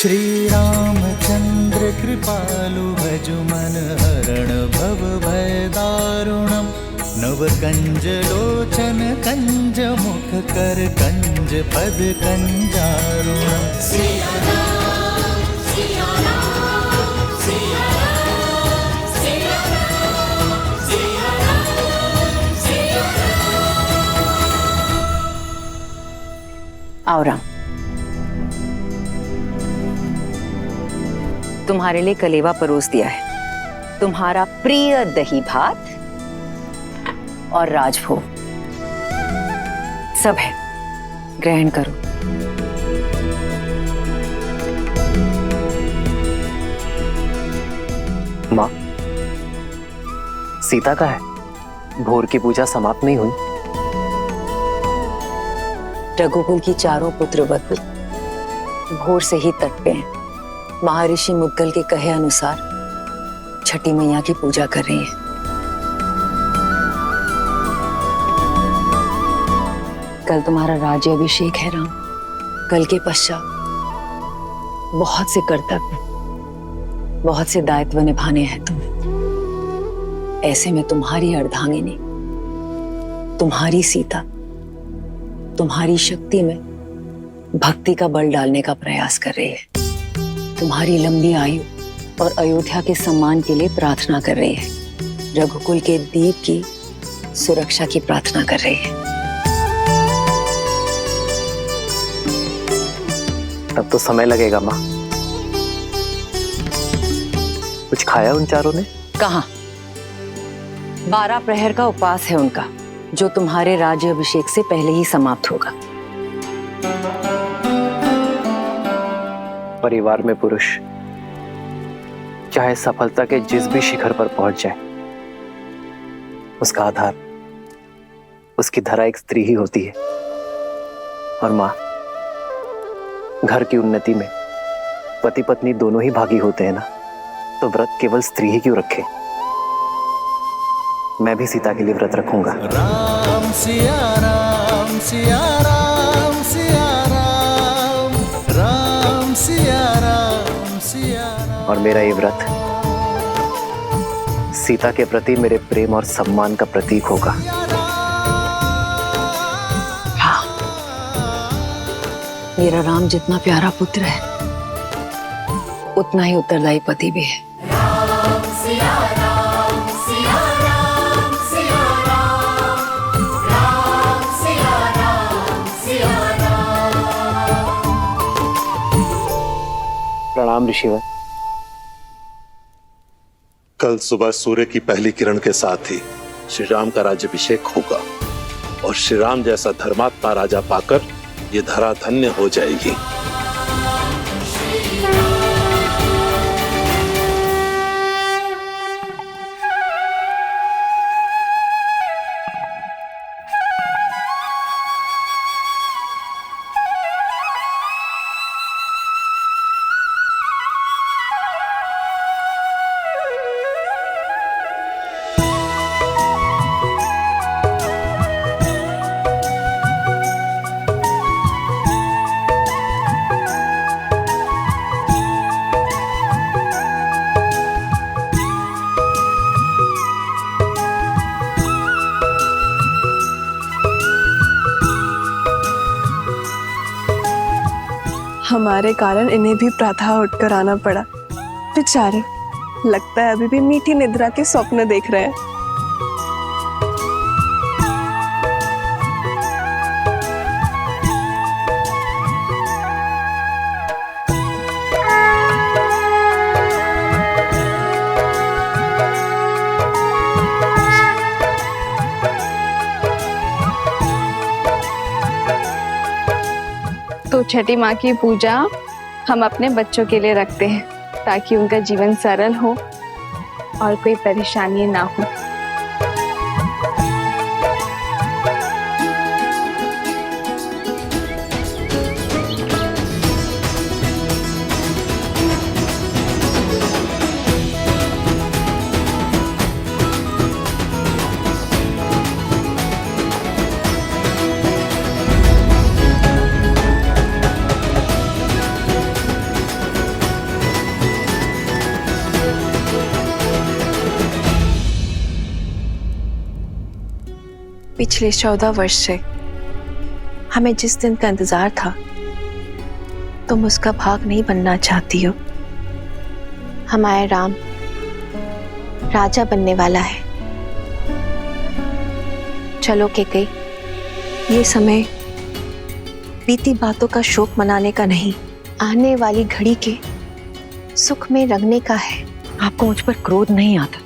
श्री रामचंद्र कृपालु भजु मन हरण भव भय दारुणम। नव कंज लोचन कंज मुख कर कंज पद कंजारुणम। सिया राम, सिया राम, सिया राम, सिया राम, सिया राम, सिया राम। आओ राम, तुम्हारे लिए कलेवा परोस दिया है, तुम्हारा प्रिय दही भात और राजभोग सब है, ग्रहण करो। माँ, सीता का है? भोर की पूजा समाप्त नहीं हुई? रघुकुल की चारों पुत्र वधु भोर से ही तट पे हैं। महर्षि मुद्गल के कहे अनुसार छठी मैया की पूजा कर रही हैं। कल तुम्हारा राज्य अभिषेक है राम। कल के पश्चात बहुत से कर्तव्य, बहुत से दायित्व निभाने हैं तुम्हें। ऐसे में तुम्हारी अर्धांगिनी, तुम्हारी सीता, तुम्हारी शक्ति में भक्ति का बल डालने का प्रयास कर रही है। तुम्हारी लंबी आयु और अयोध्या के सम्मान के लिए प्रार्थना कर रही है। रघुकुल के दीप की सुरक्षा की प्रार्थना कर रही है। तब तो समय लगेगा माँ। कुछ खाया उन चारों ने? कहाँ? 12 प्रहर का उपवास है उनका, जो तुम्हारे राज्य अभिषेक से पहले ही समाप्त होगा। परिवार में पुरुष चाहे सफलता के जिस भी शिखर पर पहुंच जाए, उसका आधार, उसकी धरा एक स्त्री ही होती है। और माँ, घर की उन्नति में पति पत्नी दोनों ही भागी होते हैं ना, तो व्रत केवल स्त्री ही क्यों रखे? मैं भी सीता के लिए व्रत रखूंगा। राम सिया राम, सिया राम, सिया राम, राम सिया राम, सिया राम। और मेरा ये व्रत सीता के प्रति मेरे प्रेम और सम्मान का प्रतीक होगा। हाँ, मेरा राम जितना प्यारा पुत्र है, उतना ही उत्तरदायी पति भी है। राम सिया राम, सिया राम, सिया राम, राम सिया राम, सिया राम। प्रणाम ऋषिवर। कल सुबह सूर्य की पहली किरण के साथ ही श्री राम का राज्याभिषेक होगा और श्री राम जैसा धर्मात्मा राजा पाकर ये धरा धन्य हो जाएगी। हमारे कारण इन्हें भी प्रातः उठकर आना पड़ा। बेचारे, लगता है अभी भी मीठी निद्रा के स्वप्न देख रहे हैं। तो छठी माँ की पूजा हम अपने बच्चों के लिए रखते हैं, ताकि उनका जीवन सरल हो और कोई परेशानी ना हो। पिछले 14 वर्ष से हमें जिस दिन का इंतजार था, तुम उसका भाग नहीं बनना चाहती हो। हमारा राम राजा बनने वाला है। चलो केकई, ये समय बीती बातों का शोक मनाने का नहीं, आने वाली घड़ी के सुख में रंगने का है। आपको मुझ पर क्रोध नहीं आता?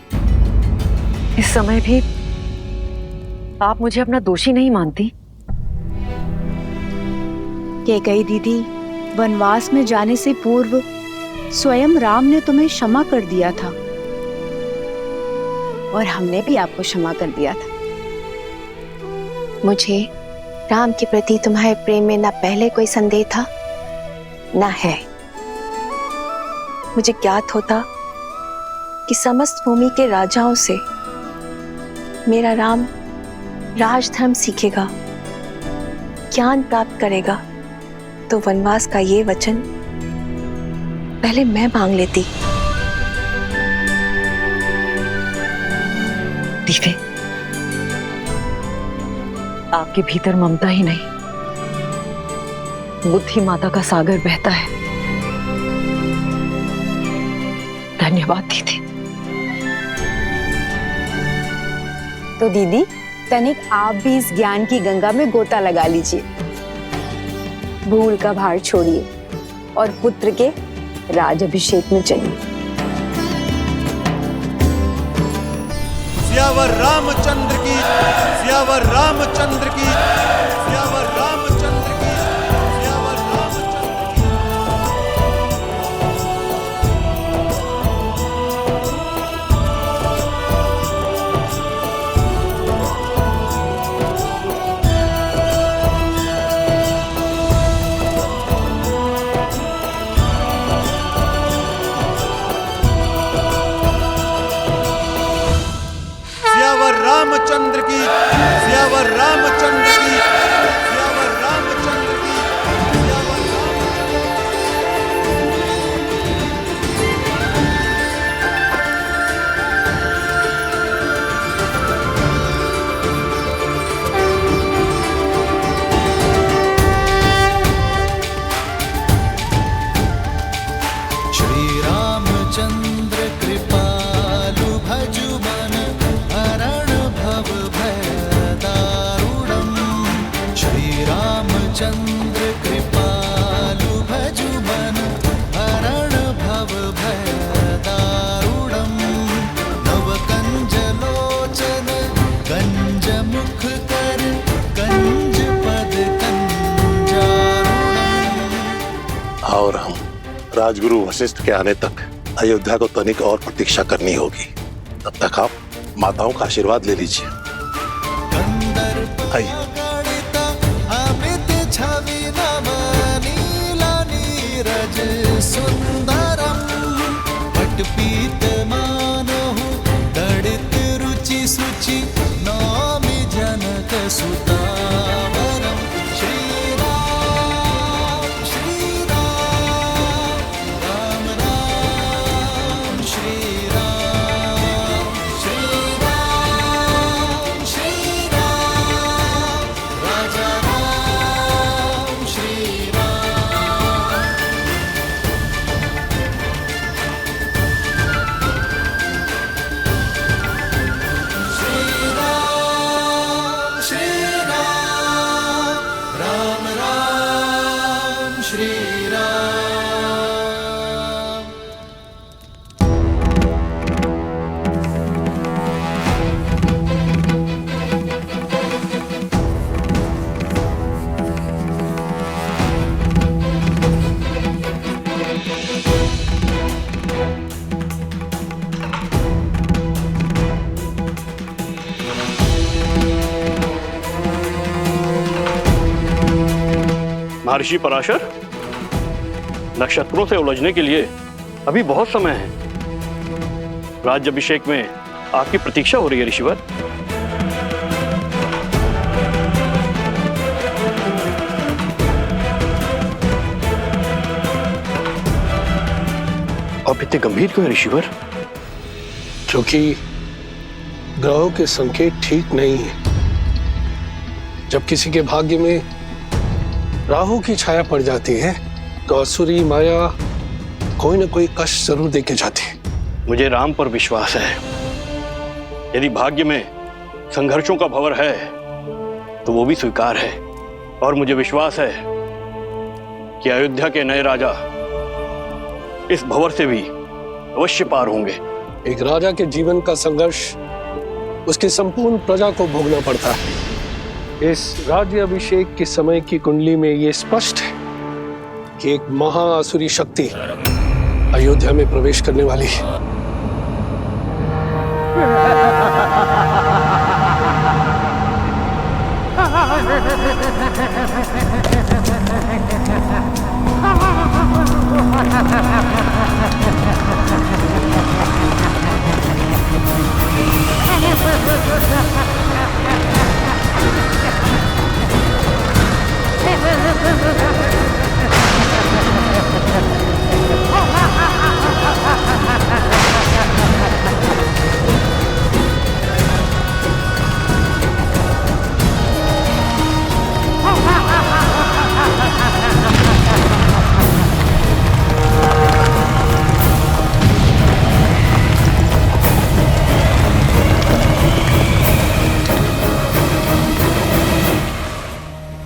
इस समय भी आप मुझे अपना दोषी नहीं मानती? केकई दीदी, वनवास में जाने से पूर्व स्वयं राम ने तुम्हें क्षमा कर दिया था और हमने भी आपको क्षमा कर दिया था। मुझे राम के प्रति तुम्हारे प्रेम में न पहले कोई संदेह था न है। मुझे ज्ञात होता कि समस्त भूमि के राजाओं से मेरा राम राजधर्म सीखेगा, ज्ञान प्राप्त करेगा, तो वनवास का ये वचन पहले मैं मांग लेती। दीवे, आपके भीतर ममता ही नहीं, बुद्धि माता का सागर बहता है। धन्यवाद दीदी। तो दीदी, तनिक आप भी इस ज्ञान की गंगा में गोता लगा लीजिए। भूल का भार छोड़िए और पुत्र के राजाभिषेक में चलिए। सियावर रामचंद्र की, सियावर रामचंद्र की, सियावर रामचंद्र की, सियावर रामचंद्र की। सियावर रामचंद्र की, सियावर रामचंद्र की, सियावर रामचंद्र की, सियावर श्री रामचंद्र कृपालु भजु मन हरण भव भय दारुणम। श्री रामचंद्र कृपालु भजु मन हरण भव भय दारुणम। नव कंज लोचन कंज मुख कर कंज पद कंजारुणम। और हम राजगुरु वशिष्ठ के आने तक अयोध्या को तनिक और प्रतीक्षा करनी होगी। तब तक आप माताओं का आशीर्वाद ले लीजिए। आइए। अमित छवि नव नीला नीरज सुंदरम। पटपीत मानहु दड़ित रुचि सुचि नौमि जनक सुतावरम। श्री राम श्री राम, राम राम श्री राम, श्री राम श्री राम, राजा राम श्री राम। श्री राम श्री राम, राम राम श्री राम। महर्षि पराशर, नक्षत्रों से उलझने के लिए अभी बहुत समय है। राज्याभिषेक में आपकी प्रतीक्षा हो रही है ऋषिवर। आप इतने गंभीर क्यों हैं ऋषिवर? क्योंकि ग्रहों के संकेत ठीक नहीं है। जब किसी के भाग्य में राहु की छाया पड़ जाती है तो असुरी माया कोई ना कोई कष्ट जरूर देके जाती है। मुझे राम पर विश्वास है। यदि भाग्य में संघर्षों का भंवर है तो वो भी स्वीकार है, और मुझे विश्वास है कि अयोध्या के नए राजा इस भंवर से भी अवश्य पार होंगे। एक राजा के जीवन का संघर्ष उसकी संपूर्ण प्रजा को भोगना पड़ता है। इस राज्य अभिषेक के समय की कुंडली में यह स्पष्ट है कि एक महाअसुरी शक्ति अयोध्या में प्रवेश करने वाली है।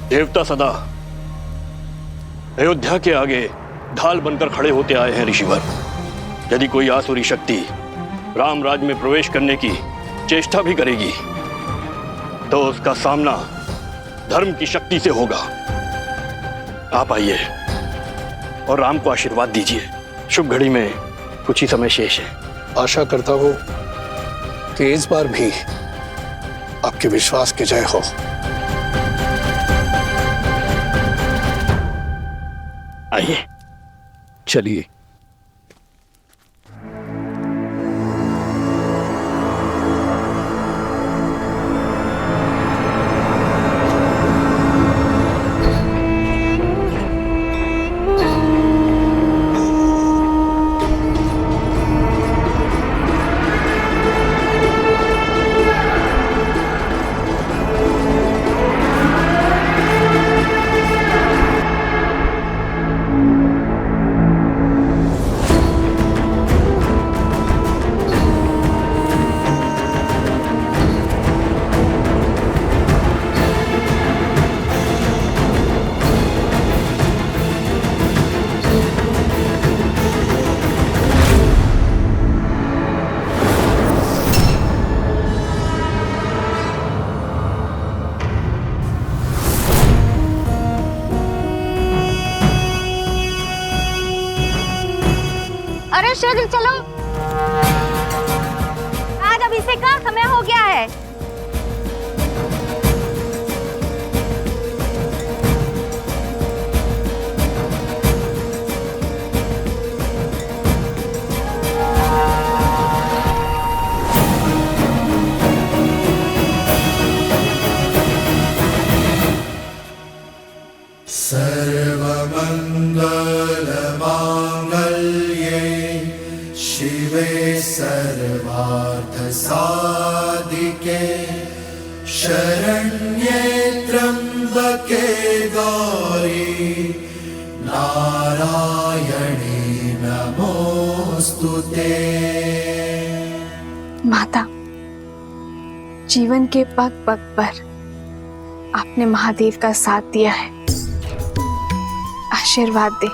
देवता सदा अयोध्या के आगे ढाल बनकर खड़े होते आए हैं ऋषिवर। यदि कोई आसुरी शक्ति राम राज्य में प्रवेश करने की चेष्टा भी करेगी तो उसका सामना धर्म की शक्ति से होगा। आप आइए और राम को आशीर्वाद दीजिए। शुभ घड़ी में कुछ ही समय शेष है। आशा करता हूं कि इस बार भी आपके विश्वास की जय हो। आइए चलिए। अरे शीघ्र चलो, आज अभिषेक का समय हो गया है। सर्वमंगलमांगल्ये शिवे सर्वार्थसाधिके शरण्ये त्र्यंबके गौरी नारायणे नमोस्तुते। माता, जीवन के पग पग पर आपने महादेव का साथ दिया है। आशीर्वाद दे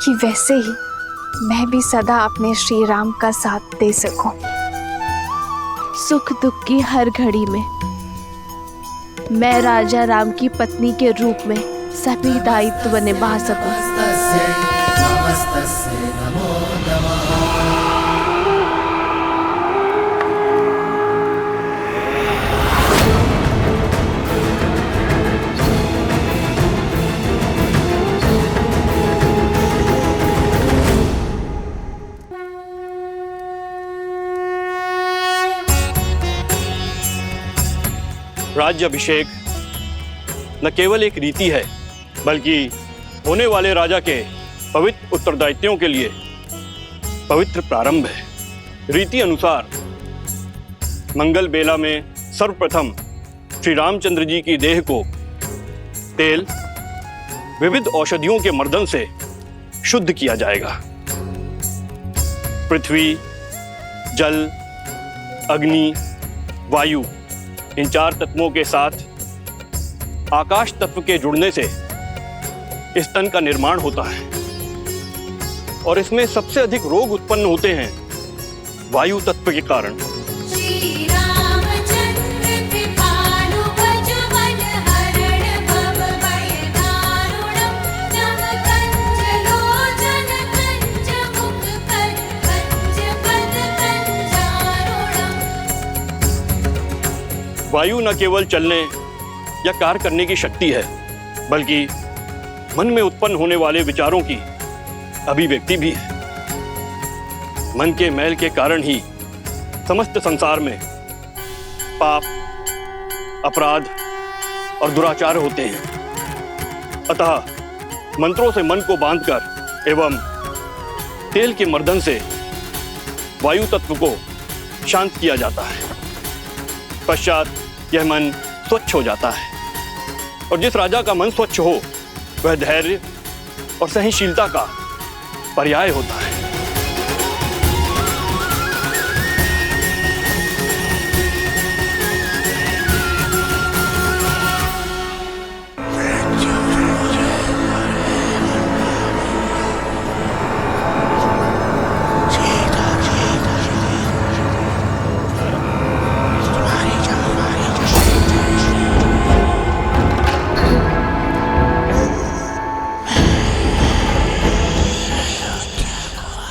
कि वैसे ही मैं भी सदा अपने श्री राम का साथ दे सकूं। सुख दुख की हर घड़ी में मैं राजा राम की पत्नी के रूप में सभी दायित्व निभा सकूं। नमस्तस्यै नमो नमः। राज्य अभिषेक न केवल एक रीति है बल्कि होने वाले राजा के पवित्र उत्तरदायित्वों के लिए पवित्र प्रारंभ है। रीति अनुसार मंगल बेला में सर्वप्रथम श्री रामचंद्र जी की देह को तेल, विविध औषधियों के मर्दन से शुद्ध किया जाएगा। पृथ्वी, जल, अग्नि, वायु, इन 4 तत्वों के साथ आकाश तत्व के जुड़ने से इस तन का निर्माण होता है और इसमें सबसे अधिक रोग उत्पन्न होते हैं वायु तत्व के कारण। वायु न केवल चलने या कार्य करने की शक्ति है, बल्कि मन में उत्पन्न होने वाले विचारों की अभिव्यक्ति भी है। मन के मैल के कारण ही समस्त संसार में पाप, अपराध और दुराचार होते हैं। अतः मंत्रों से मन को बांधकर एवं तेल के मर्दन से वायु तत्व को शांत किया जाता है। पश्चात यह मन स्वच्छ हो जाता है और जिस राजा का मन स्वच्छ हो वह धैर्य और सहनशीलता का पर्याय होता है।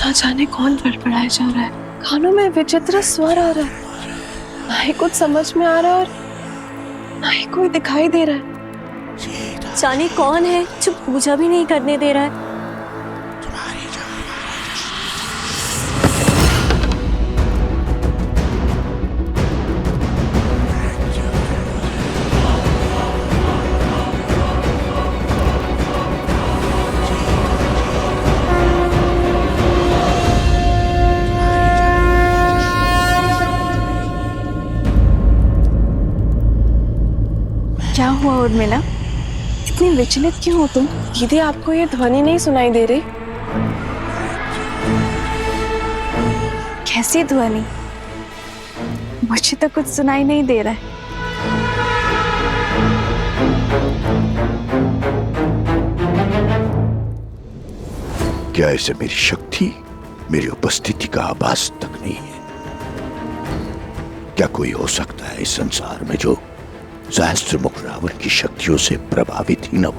ना जाने कौन बड़बड़ाया जा रहा है, कानों में विचित्र स्वर आ रहा है, ना ही कुछ समझ में आ रहा है और ना ही कोई दिखाई दे रहा है। जाने कौन है जो पूजा भी नहीं करने दे रहा है। क्या हुआ उर्मिला, इतनी विचलित क्यों हो तुम? दीदी, आपको ये ध्वनि नहीं सुनाई दे रही? कैसी ध्वनि? मुझे तो कुछ सुनाई नहीं दे रहा है। क्या ऐसे मेरी शक्ति, मेरी उपस्थिति का आभास तक नहीं है? क्या कोई हो सकता है इस संसार में जो सहस्त्रमुख रावण की शक्तियों से प्रभावित ही न हो?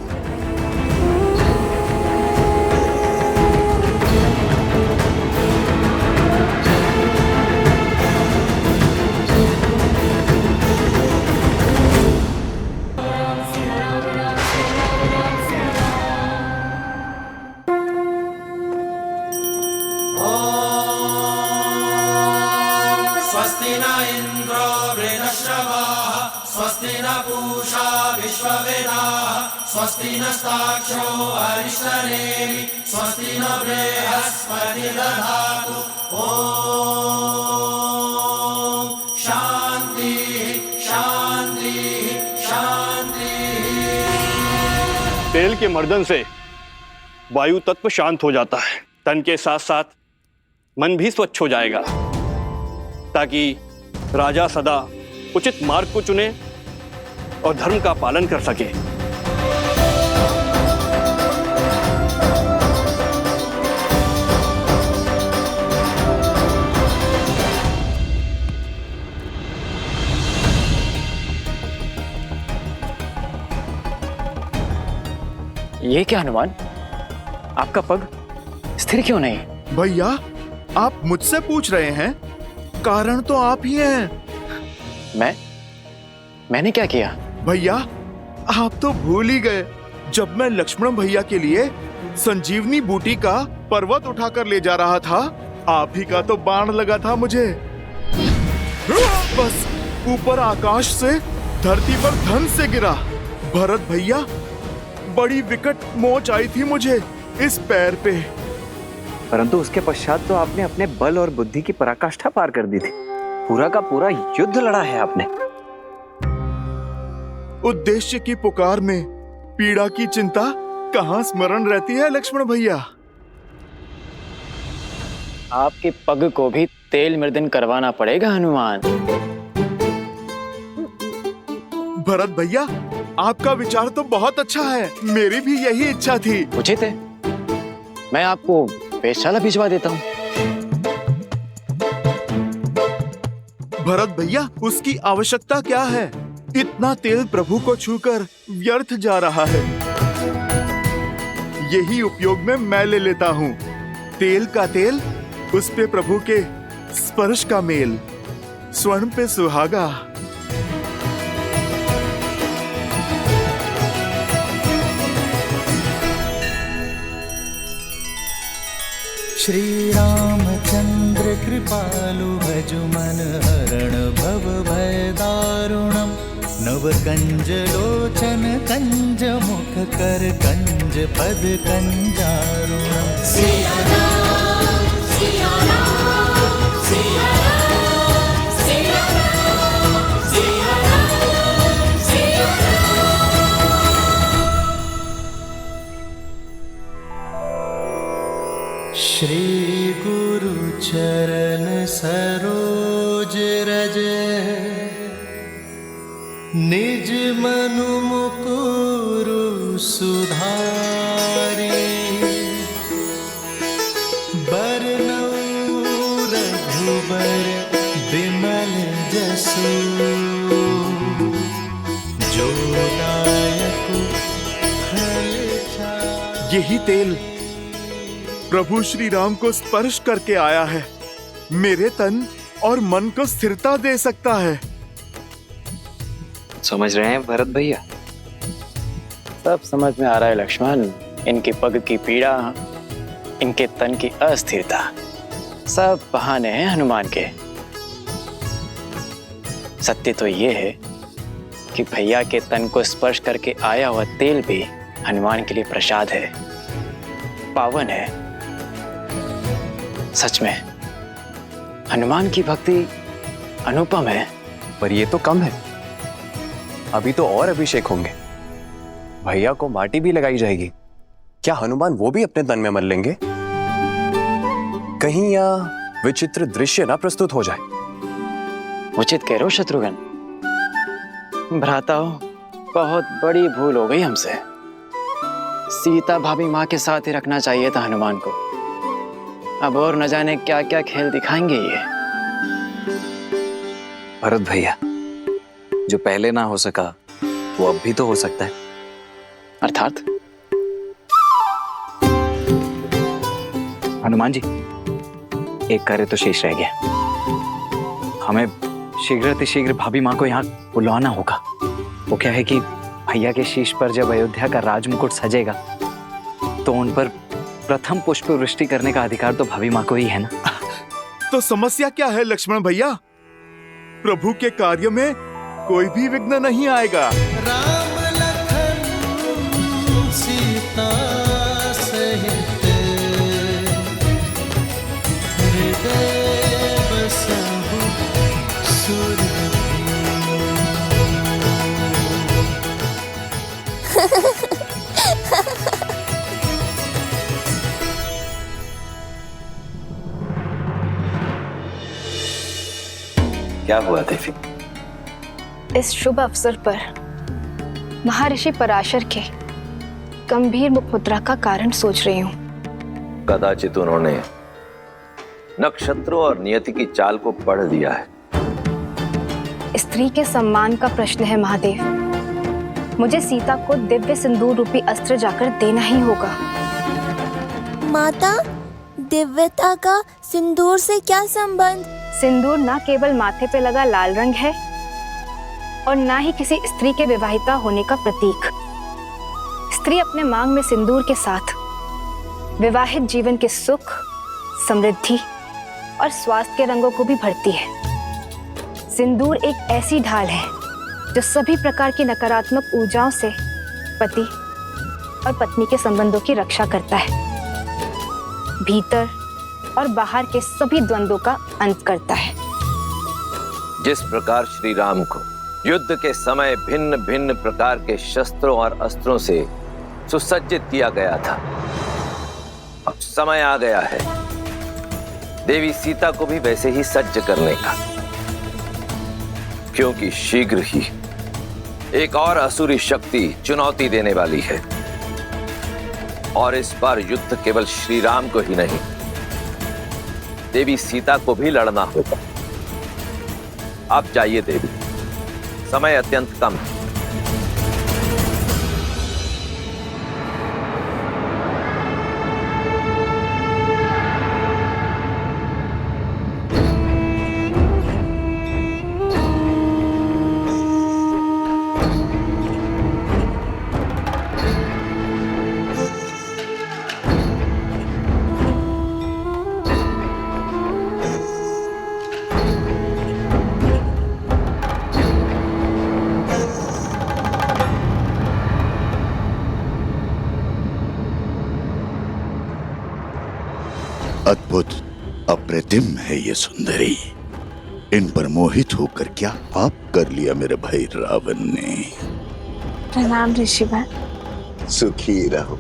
स्वस्ति न इंद्रो वृद्धश्रवाः स्वस्ति न पूषा विश्ववेदाः स्वस्ति नस्ताक्षो अरिष्टनेमि स्वस्ति न बृहस्पतिर्दधातु। ओम शांति शांति शांति। तेल के मर्दन से वायु तत्व शांत हो जाता है। तन के साथ साथ मन भी स्वच्छ हो जाएगा ताकि राजा सदा उचित मार्ग को चुने और धर्म का पालन कर सके। ये क्या हनुमान, आपका पग स्थिर क्यों नहीं? भैया, आप मुझसे पूछ रहे हैं? कारण तो आप ही हैं। मैंने क्या किया? भैया, आप तो भूल ही गए। जब मैं लक्ष्मण भैया के लिए संजीवनी बूटी का पर्वत उठाकर ले जा रहा था, आप ही का तो बाण लगा था मुझे। बस ऊपर आकाश से धरती पर धन से गिरा। भरत भैया, बड़ी विकट मोच आई थी मुझे इस पैर पे। परंतु उसके पश्चात तो आपने अपने बल और बुद्धि की पराकाष्ठा पार कर दी थी। पूरा का पूरा युद्ध लड़ा है आपने। उद्देश्य की पुकार में पीड़ा की चिंता कहाँ स्मरण रहती है लक्ष्मण भैया। आपके पग को भी तेल मर्दन करवाना पड़ेगा हनुमान। भरत भैया, आपका विचार तो बहुत अच्छा है, मेरी भी यही इच्छा थी। उचित है, मैं आपको वेधशाला भिजवा देता हूँ। भरत भैया, उसकी आवश्यकता क्या है? इतना तेल प्रभु को छूकर व्यर्थ जा रहा है। यही उपयोग में मैं ले लेता हूँ। तेल का तेल, उस पे प्रभु के स्पर्श का मेल, स्वर्ण पे सुहागा। श्री रामचंद्र कृपालु भजु मन हरण भव भय दारुणम। नव कंज लोचन कंज मुख कर कंज पद कंजारुणम। सिया राम, सिया राम, सिया राम, सिया राम, सिया राम, सिया राम। श्री गुरु चरण सरोज रज निज मनु मुकुरु सुधारी। बरनउँ रघुबर बिमल जसु जो दायक फल चारि। यही तेल प्रभु श्री राम को स्पर्श करके आया है, मेरे तन और मन को स्थिरता दे सकता है। समझ रहे हैं भरत भैया? सब समझ में आ रहा है लक्ष्मण। इनके पग की पीड़ा, इनके तन की अस्थिरता, सब बहाने हैं हनुमान के। सत्य तो ये है कि भैया के तन को स्पर्श करके आया हुआ तेल भी हनुमान के लिए प्रसाद है, पावन है। सच में हनुमान की भक्ति अनुपम है। पर ये तो कम है, अभी तो और अभिषेक होंगे। भैया को माटी भी लगाई जाएगी। क्या हनुमान वो भी अपने तन में मल लेंगे? कहीं यह विचित्र दृश्य ना प्रस्तुत हो जाए। उचित कह रहे हो शत्रुघ्न। भ्राताओं, बहुत बड़ी भूल हो गई हमसे। सीता भाभी माँ के साथ ही रखना चाहिए था हनुमान को। अब और न जाने क्या क्या खेल दिखाएंगे ये। भरत भैया, जो पहले ना हो सका वो अब भी तो हो सकता है। अर्थात? हनुमान जी, एक कार्य तो शेष रह गया। हमें शीघ्र भाभी माँ को यहाँ बुलवाना होगा। वो क्या है कि भैया के शीश पर जब अयोध्या का राजमुकुट सजेगा तो उन पर प्रथम पुष्प वृष्टि करने का अधिकार तो भाभी माँ को ही है ना। तो समस्या क्या है लक्ष्मण भैया? प्रभु के कार्य में कोई भी विघ्न नहीं आएगा। राम लखन सीता सहित हृदय बसहु सुरभि। क्या हुआ देवी? इस शुभ अवसर पर महर्षि पराशर के गंभीर मुखमुद्रा का कारण सोच रही हूँ। कदाचित उन्होंने नक्षत्रों और नियति की चाल को पढ़ लिया है। स्त्री के सम्मान का प्रश्न है महादेव। मुझे सीता को दिव्य सिंदूर रूपी अस्त्र जाकर देना ही होगा। माता, दिव्यता का सिंदूर से क्या संबंध? सिंदूर न केवल माथे पे लगा लाल रंग है और न ही किसी स्त्री के विवाहिता होने का प्रतीक। स्त्री अपने मांग में सिंदूर के साथ विवाहित जीवन के सुख, समृद्धि और स्वास्थ्य के रंगों को भी भरती है। सिंदूर एक ऐसी ढाल है जो सभी प्रकार की नकारात्मक ऊर्जाओं से पति और पत्नी के संबंधों की रक्षा करता है, भीतर और बाहर के सभी द्वंद्वों का अंत करता है। जिस प्रकार श्री राम को युद्ध के समय भिन्न भिन्न प्रकार के शस्त्रों और अस्त्रों से सुसज्जित किया गया था। अब समय आ गया है देवी सीता को भी वैसे ही सज्ज करने का, क्योंकि शीघ्र ही एक और असुरी शक्ति चुनौती देने वाली है। और इस बार युद्ध केवल श्री राम को ही नहीं, देवी सीता को भी लड़ना होगा। आप जाइए देवी, समय अत्यंत कम है। अद्भुत, अप्रतिम है ये सुंदरी। इन पर मोहित होकर क्या पाप कर लिया मेरे भाई रावण ने। प्रणाम ऋषिवर। सुखी रहो।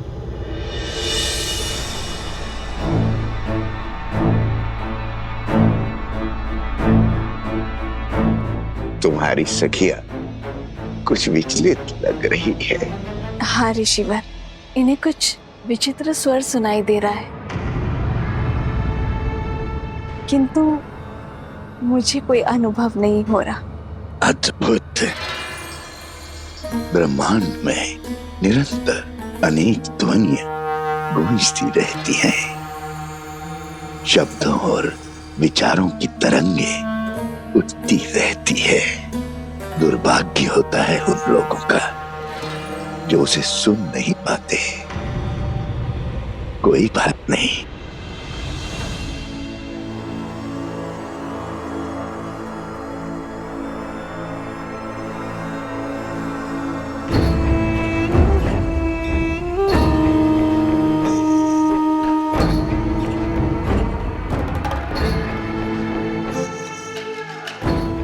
तुम्हारी सखिया कुछ विचलित लग रही है। हाँ ऋषिवर, इन्हें कुछ विचित्र स्वर सुनाई दे रहा है, किंतु मुझे कोई अनुभव नहीं हो रहा। अद्भुत। ब्रह्मांड में निरंतर अनेक ध्वनियां गूंजती रहती हैं। शब्दों और विचारों की तरंगे उठती रहती है। दुर्भाग्य होता है उन लोगों का जो उसे सुन नहीं पाते। कोई बात नहीं,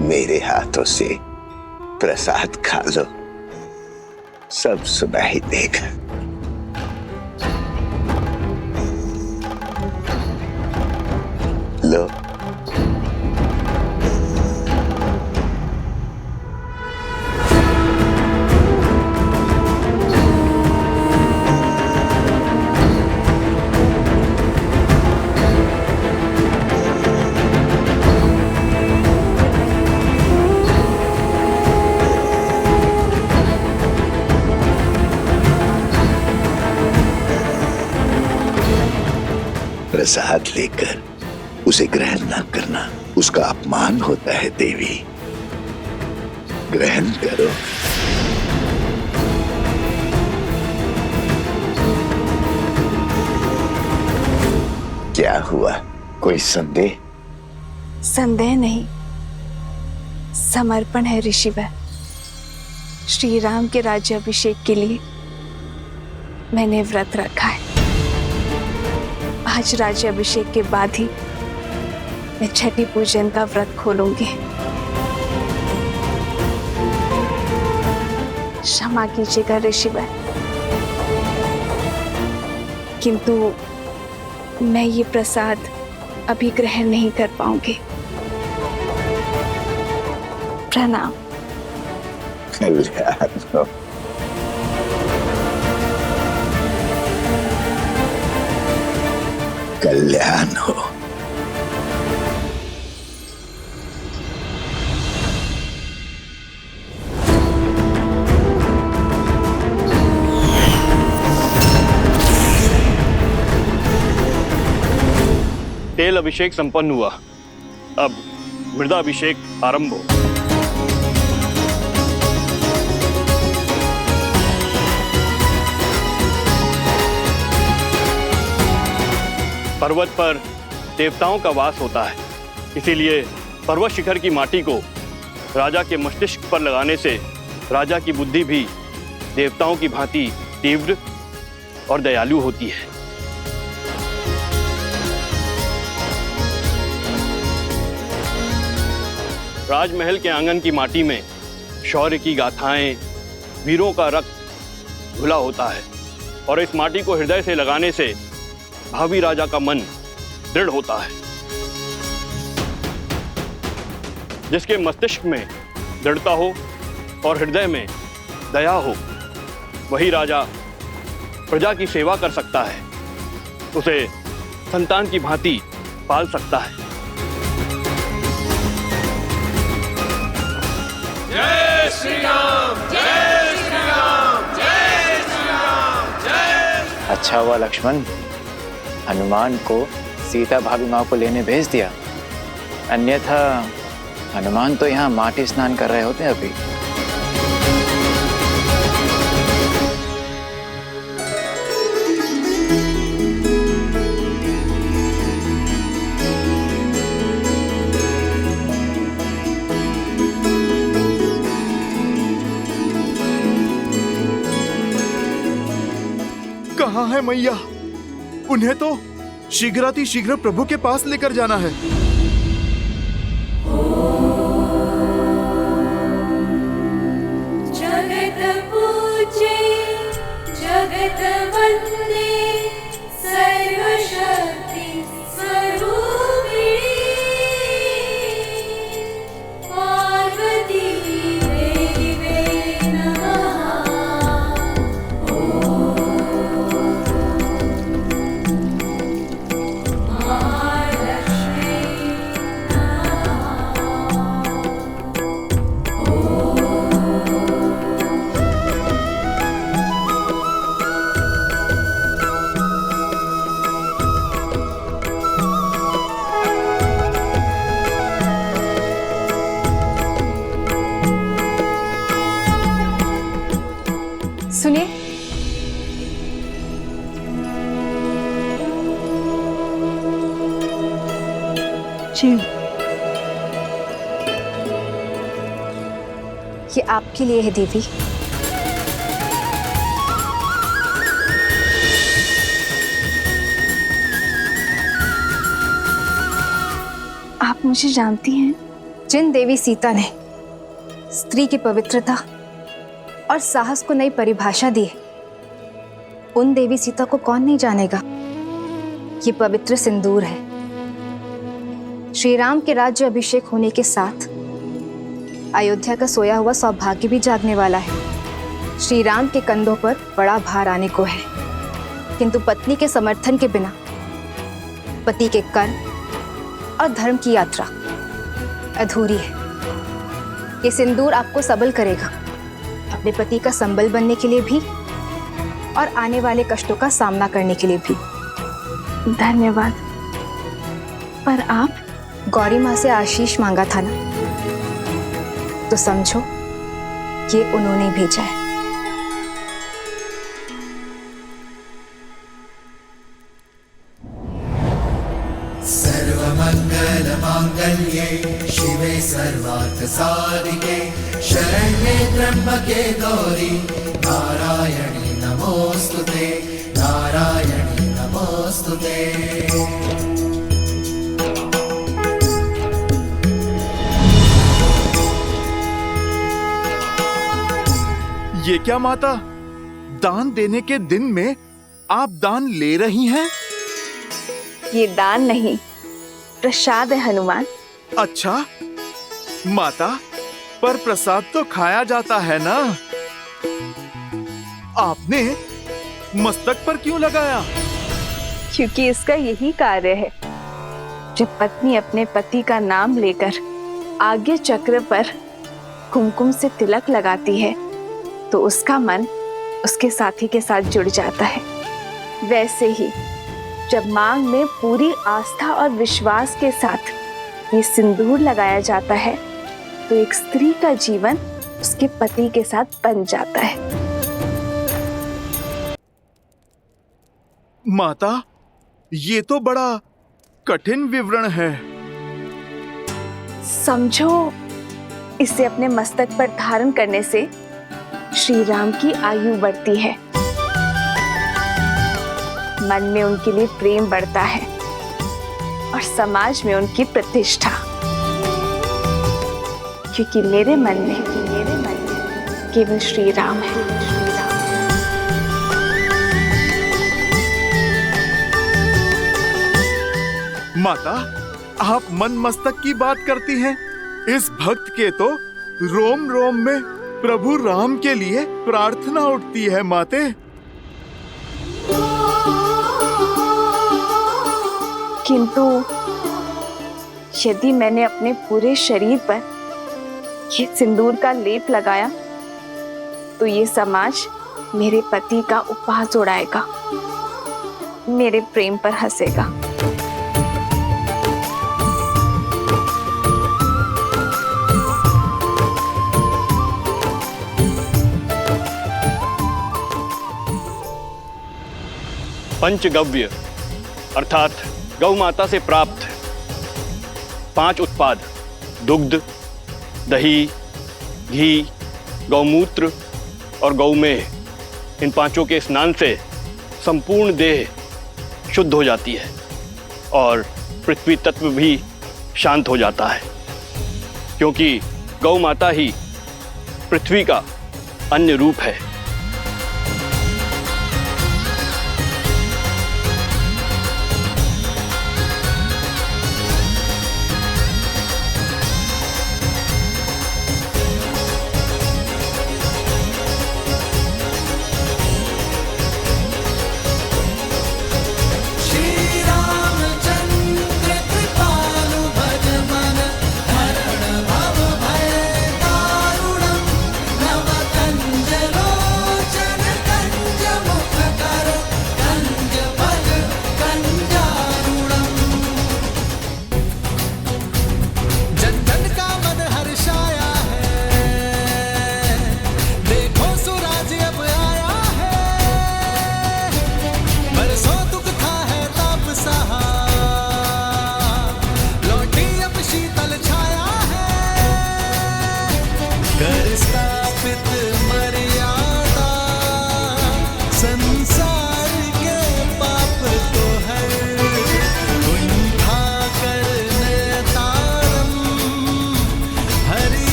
मेरे हाथों से प्रसाद खा लो, सब सुना ही देगा। लो। प्रसाद लेकर उसे ग्रहण न करना उसका अपमान होता है देवी। ग्रहण करो। क्या हुआ, कोई संदेह? संदेह नहीं, समर्पण है ऋषिवर। श्री राम के राज्याभिषेक के लिए मैंने व्रत रखा है। आज राज्याभिषेक के बाद ही मैं छठी पूजन का व्रत खोलूंगी। क्षमा कीजिएगा ऋषिवर, किंतु मैं ये प्रसाद अभी ग्रहण नहीं कर पाऊंगी। प्रणाम। कल्याण हो। कल्याण हो। तेल अभिषेक संपन्न हुआ, अब मृदाभिषेक आरंभ हो। पर्वत पर देवताओं का वास होता है, इसीलिए पर्वत शिखर की माटी को राजा के मस्तिष्क पर लगाने से राजा की बुद्धि भी देवताओं की भांति तीव्र और दयालु होती है। राजमहल के आंगन की माटी में शौर्य की गाथाएं, वीरों का रक्त धुला होता है और इस माटी को हृदय से लगाने से भावी राजा का मन दृढ़ होता है। जिसके मस्तिष्क में दृढ़ता हो और हृदय में दया हो, वही राजा प्रजा की सेवा कर सकता है, उसे संतान की भांति पाल सकता है। जय श्री राम, जय श्री राम, जय श्री राम, जय। अच्छा हुआ लक्ष्मण हनुमान को सीता भाभी माँ को लेने भेज दिया, अन्यथा हनुमान तो यहाँ माटी स्नान कर रहे होते अभी। कहाँ है मैया? उन्हें तो शीघ्रातिशीघ्र प्रभु के पास लेकर जाना है। जगत पूजे जगत वंदे सर्वशक्ति स्वरूपिणी पार्वती देवी नमः। सुनिए, जी ये आपके लिए है देवी। आप मुझे जानती हैं? जिन देवी सीता ने स्त्री की पवित्रता और साहस को नई परिभाषा दी है, उन देवी सीता को कौन नहीं जानेगा। ये पवित्र सिंदूर है। श्री राम के राज्य अभिषेक होने के साथ अयोध्या का सोया हुआ सौभाग्य भी जागने वाला है। श्री राम के कंधों पर बड़ा भार आने को है, किंतु पत्नी के समर्थन के बिना पति के कर्म और धर्म की यात्रा अधूरी है। ये सिंदूर आपको सबल करेगा, अपने पति का संबल बनने के लिए भी और आने वाले कष्टों का सामना करने के लिए भी। धन्यवाद। पर आप गौरी माँ से आशीष मांगा था ना, तो समझो ये उन्होंने भेजा है। सर्वमंगल मांगल्ये शिवे सर्वार्थ साधिके शरण्ये त्र्यंबके गौरी नारायणी नमोस्तुते, नारायणी नमोस्तुते। ये क्या माता, दान देने के दिन में आप दान ले रही हैं? ये दान नहीं, प्रसाद है हनुमान। अच्छा माता, पर प्रसाद तो खाया जाता है ना, आपने मस्तक पर क्यों लगाया? क्योंकि इसका यही कार्य है। जब पत्नी अपने पति का नाम लेकर आगे चक्र पर कुमकुम से तिलक लगाती है, तो उसका मन उसके साथी के साथ जुड़ जाता है। वैसे ही जब मांग में पूरी आस्था और विश्वास के साथ ये सिंदूर लगाया जाता है, तो एक स्त्री का जीवन उसके पति के साथ बन जाता है। माता, ये तो बड़ा कठिन विवरण है। समझो, इसे अपने मस्तक पर धारण करने से श्री राम की आयु बढ़ती है, मन में उनके लिए प्रेम बढ़ता है और समाज में उनकी प्रतिष्ठा। क्योंकि मेरे मन में केवल श्री राम है। माता, आप मन मस्तक की बात करती हैं। इस भक्त के तो रोम रोम में प्रभु राम के लिए प्रार्थना उठती है माते। किंतु यदि मैंने अपने पूरे शरीर पर ये सिंदूर का लेप लगाया तो ये समाज मेरे पति का उपहास उड़ाएगा, मेरे प्रेम पर हंसेगा। पंचगव्य अर्थात गौ माता से प्राप्त 5 उत्पाद दुग्ध, दही, घी, गौमूत्र और गौमेह, इन 5 के स्नान से संपूर्ण देह शुद्ध हो जाती है और पृथ्वी तत्व भी शांत हो जाता है, क्योंकि गौ माता ही पृथ्वी का अन्य रूप है।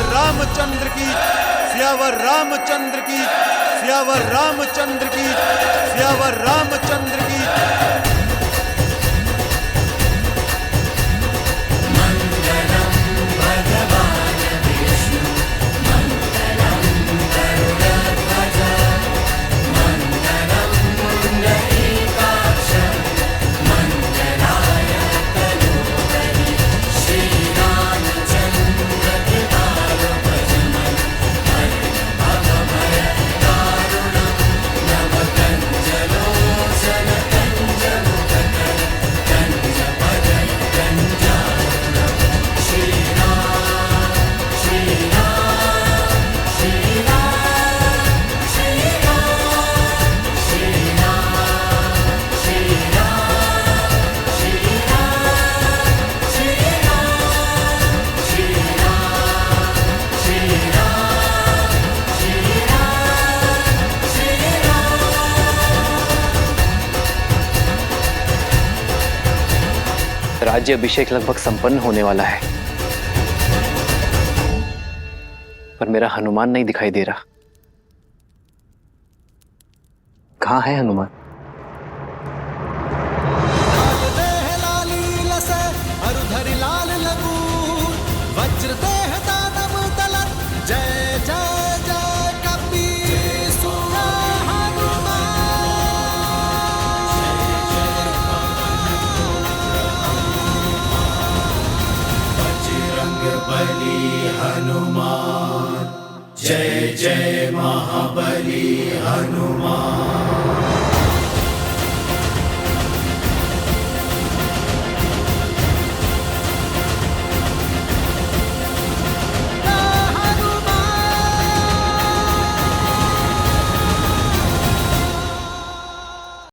रामचंद्र की, सियावर रामचंद्र की, सियावर रामचंद्र की, सियावर रामचंद्र की। राज्य अभिषेक लगभग संपन्न होने वाला है, पर मेरा हनुमान नहीं दिखाई दे रहा। कहाँ है हनुमान? वज्र देह दानव दलन, जय जय जय जय जय महाबली हनुमान।